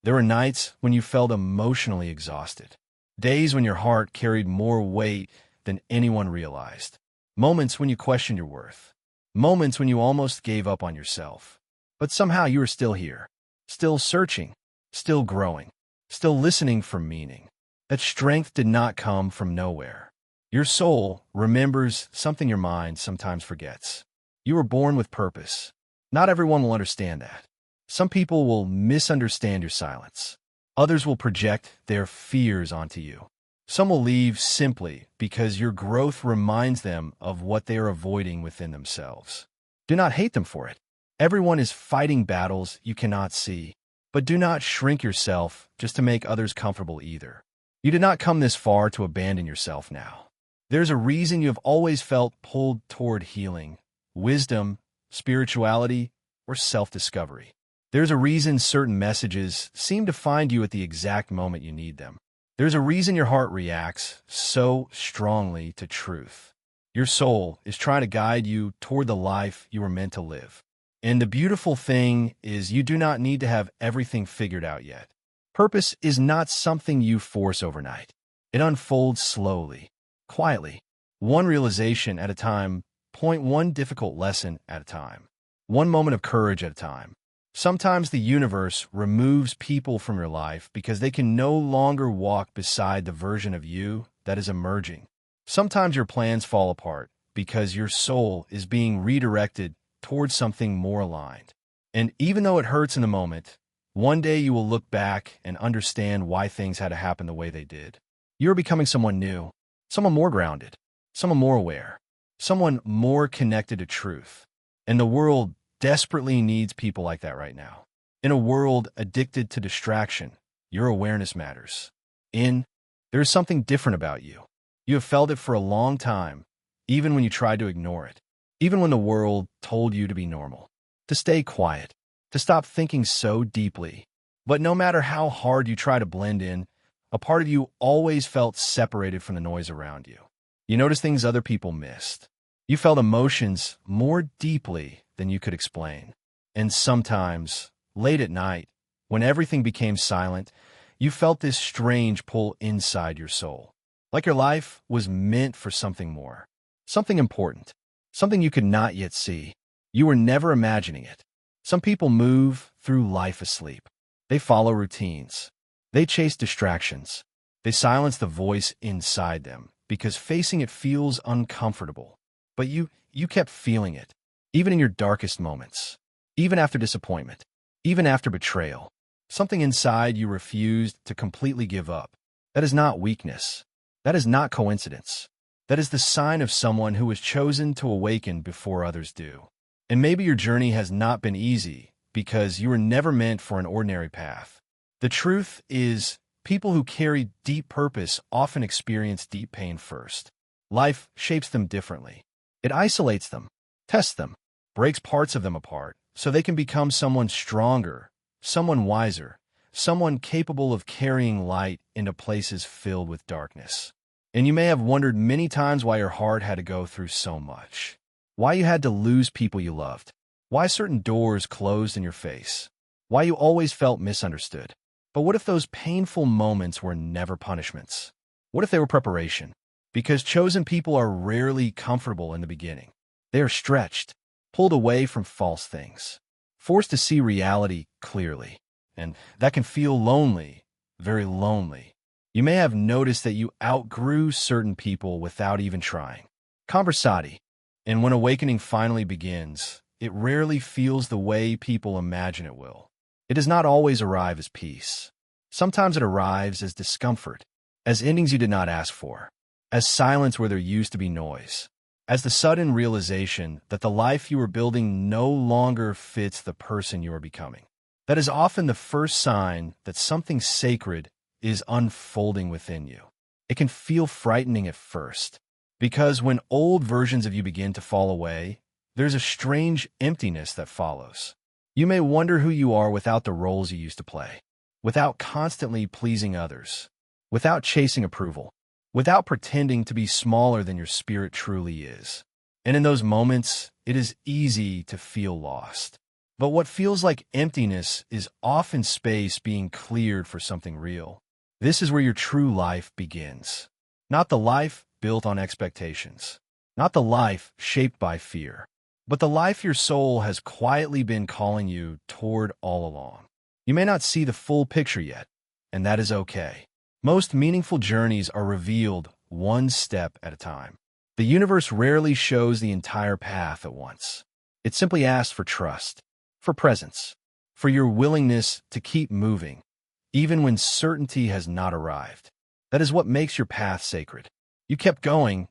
There were nights when you felt emotionally exhausted, days when your heart carried more weight than anyone realized, moments when you questioned your worth, moments when you almost gave up on yourself. But somehow you were still here, still searching, still growing, still listening for meaning. That strength did not come from nowhere. Your soul remembers something your mind sometimes forgets. You were born with purpose. Not everyone will understand that. Some people will misunderstand your silence. Others will project their fears onto you. Some will leave simply because your growth reminds them of what they are avoiding within themselves. Do not hate them for it. Everyone is fighting battles you cannot see. But do not shrink yourself just to make others comfortable either. You did not come this far to abandon yourself now. There's a reason you have always felt pulled toward healing, wisdom, spirituality, or self-discovery. There's a reason certain messages seem to find you at the exact moment you need them. There's a reason your heart reacts so strongly to truth. Your soul is trying to guide you toward the life you were meant to live. And the beautiful thing is you do not need to have everything figured out yet. Purpose is not something you force overnight. It unfolds slowly, quietly, one realization at a time, one difficult lesson at a time, one moment of courage at a time. Sometimes the universe removes people from your life because they can no longer walk beside the version of you that is emerging. Sometimes your plans fall apart because your soul is being redirected towards something more aligned. And even though it hurts in the moment, one day you will look back and understand why things had to happen the way they did. You are becoming someone new, someone more grounded, someone more aware, someone more connected to truth. And the world desperately needs people like that right now. In a world addicted to distraction, your awareness matters. There is something different about you. You have felt it for a long time, even when you tried to ignore it, even when the world told you to be normal, to stay quiet, to stop thinking so deeply. But no matter how hard you try to blend in, a part of you always felt separated from the noise around you. You noticed things other people missed. You felt emotions more deeply than you could explain. And sometimes, late at night, when everything became silent, you felt this strange pull inside your soul. Like your life was meant for something more, something important, something you could not yet see. You were never imagining it. Some people move through life asleep. They follow routines. They chase distractions. They silence the voice inside them because facing it feels uncomfortable. But you kept feeling it, even in your darkest moments, even after disappointment, even after betrayal. Something inside you refused to completely give up. That is not weakness. That is not coincidence. That is the sign of someone who has chosen to awaken before others do. And maybe your journey has not been easy because you were never meant for an ordinary path. The truth is, people who carry deep purpose often experience deep pain first. Life shapes them differently. It isolates them, tests them, breaks parts of them apart, so they can become someone stronger, someone wiser, someone capable of carrying light into places filled with darkness. And you may have wondered many times why your heart had to go through so much. Why you had to lose people you loved. Why certain doors closed in your face. Why you always felt misunderstood. But what if those painful moments were never punishments? What if they were preparation? Because chosen people are rarely comfortable in the beginning. They are stretched, pulled away from false things, forced to see reality clearly. And that can feel lonely, very lonely. You may have noticed that you outgrew certain people without even trying. Conversati. And when awakening finally begins, it rarely feels the way people imagine it will. It does not always arrive as peace. Sometimes it arrives as discomfort, as endings you did not ask for, as silence where there used to be noise, as the sudden realization that the life you were building no longer fits the person you are becoming. That is often the first sign that something sacred is unfolding within you. It can feel frightening at first, because when old versions of you begin to fall away, there's a strange emptiness that follows. You may wonder who you are without the roles you used to play, without constantly pleasing others, without chasing approval, without pretending to be smaller than your spirit truly is. And in those moments, it is easy to feel lost. But what feels like emptiness is often space being cleared for something real. This is where your true life begins. Not the life built on expectations. Not the life shaped by fear. But the life your soul has quietly been calling you toward all along. You may not see the full picture yet, and that is okay. Most meaningful journeys are revealed one step at a time. The universe rarely shows the entire path at once. It simply asks for trust, for presence, for your willingness to keep moving, even when certainty has not arrived. That is what makes your path sacred. You kept going,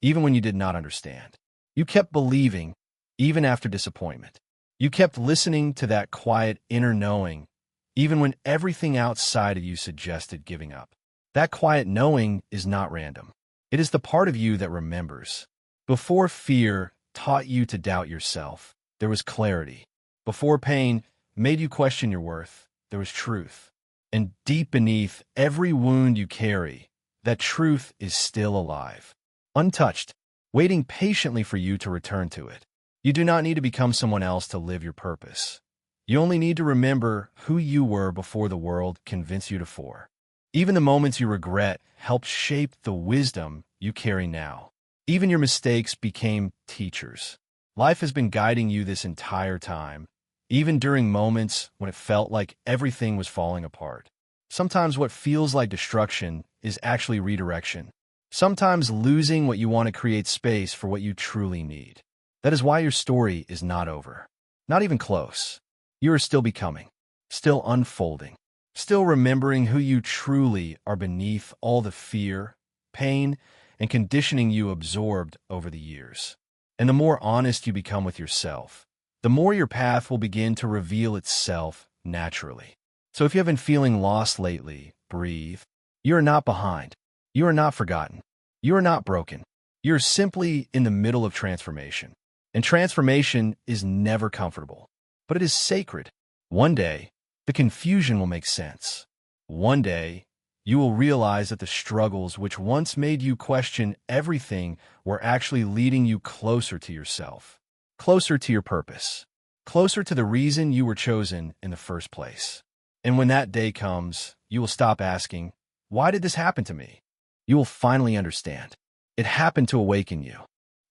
even when you did not understand. You kept believing, even after disappointment. You kept listening to that quiet inner knowing, even when everything outside of you suggested giving up. That quiet knowing is not random. It is the part of you that remembers. Before fear taught you to doubt yourself, there was clarity. Before pain made you question your worth, there was truth. And deep beneath every wound you carry, that truth is still alive, untouched, waiting patiently for you to return to it. You do not need to become someone else to live your purpose. You only need to remember who you were before the world convinced you to for. Even the moments you regret help shape the wisdom you carry now. Even your mistakes became teachers. Life has been guiding you this entire time, even during moments when it felt like everything was falling apart. Sometimes what feels like destruction is actually redirection. Sometimes losing what you want to create space for what you truly need. That is why your story is not over. Not even close. You are still becoming, still unfolding, still remembering who you truly are beneath all the fear, pain, and conditioning you absorbed over the years. And the more honest you become with yourself, the more your path will begin to reveal itself naturally. So if you have been feeling lost lately, breathe. You are not behind. You are not forgotten. You are not broken. You are simply in the middle of transformation. And transformation is never comfortable, but it is sacred. One day, the confusion will make sense. One day, you will realize that the struggles which once made you question everything were actually leading you closer to yourself, closer to your purpose, closer to the reason you were chosen in the first place. And when that day comes, you will stop asking, "Why did this happen to me?" You will finally understand. It happened to awaken you.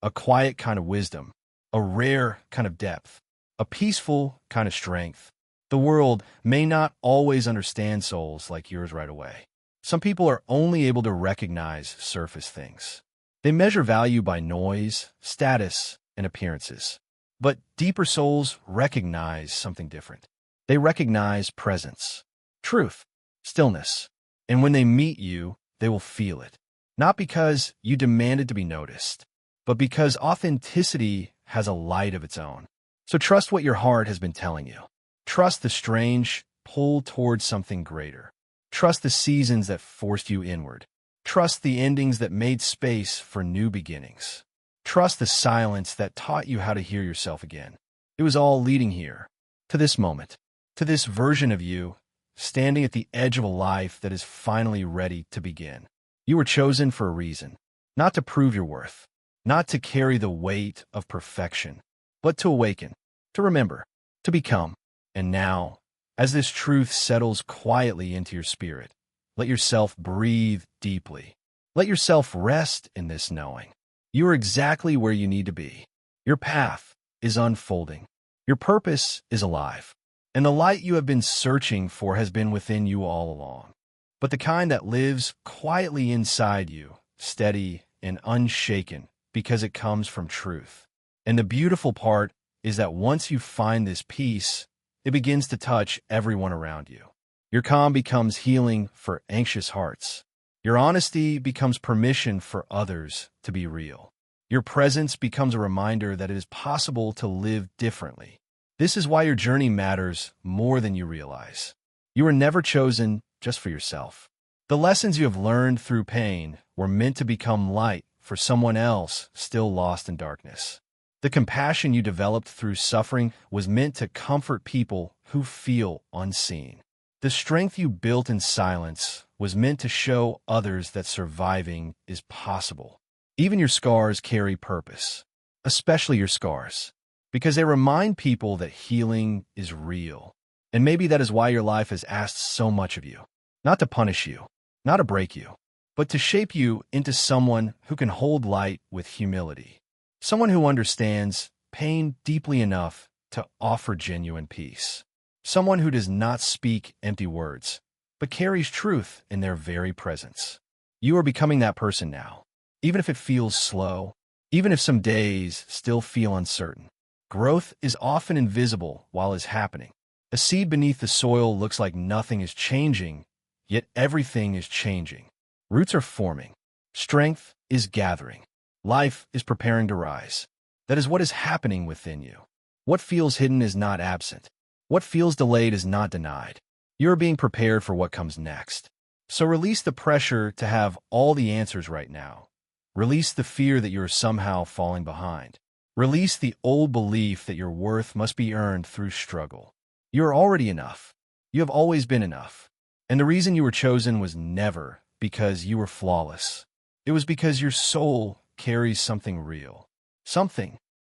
A quiet kind of wisdom, a rare kind of depth, a peaceful kind of strength. The world may not always understand souls like yours right away. Some people are only able to recognize surface things. They measure value by noise, status, and appearances. But deeper souls recognize something different. They recognize presence, truth, stillness. And when they meet you, they will feel it. Not because you demanded to be noticed, but because authenticity has a light of its own. So trust what your heart has been telling you. Trust the strange pull towards something greater. Trust the seasons that forced you inward. Trust the endings that made space for new beginnings. Trust the silence that taught you how to hear yourself again. It was all leading here, to this moment, to this version of you, standing at the edge of a life that is finally ready to begin. You were chosen for a reason, not to prove your worth, not to carry the weight of perfection, but to awaken, to remember, to become. And now, as this truth settles quietly into your spirit, let yourself breathe deeply. Let yourself rest in this knowing. You are exactly where you need to be. Your path is unfolding. Your purpose is alive. And the light you have been searching for has been within you all along. But the kind that lives quietly inside you, steady and unshaken, because it comes from truth. And the beautiful part is that once you find this peace, it begins to touch everyone around you. Your calm becomes healing for anxious hearts. Your honesty becomes permission for others to be real. Your presence becomes a reminder that it is possible to live differently. This is why your journey matters more than you realize. You were never chosen just for yourself. The lessons you have learned through pain were meant to become light for someone else still lost in darkness. The compassion you developed through suffering was meant to comfort people who feel unseen. The strength you built in silence was meant to show others that surviving is possible. Even your scars carry purpose, especially your scars. because they remind people that healing is real. And maybe that is why your life has asked so much of you. Not to punish you, not to break you, but to shape you into someone who can hold light with humility. Someone who understands pain deeply enough to offer genuine peace. Someone who does not speak empty words, but carries truth in their very presence. You are becoming that person now, even if it feels slow, even if some days still feel uncertain. Growth is often invisible while it's happening. A seed beneath the soil looks like nothing is changing, yet everything is changing. Roots are forming. Strength is gathering. Life is preparing to rise. That is what is happening within you. What feels hidden is not absent. What feels delayed is not denied. You are being prepared for what comes next. So release the pressure to have all the answers right now. Release the fear that you are somehow falling behind. Release the old belief that your worth must be earned through struggle. You are already enough. You have always been enough. And the reason you were chosen was never because you were flawless. It was because your soul carries something real. Something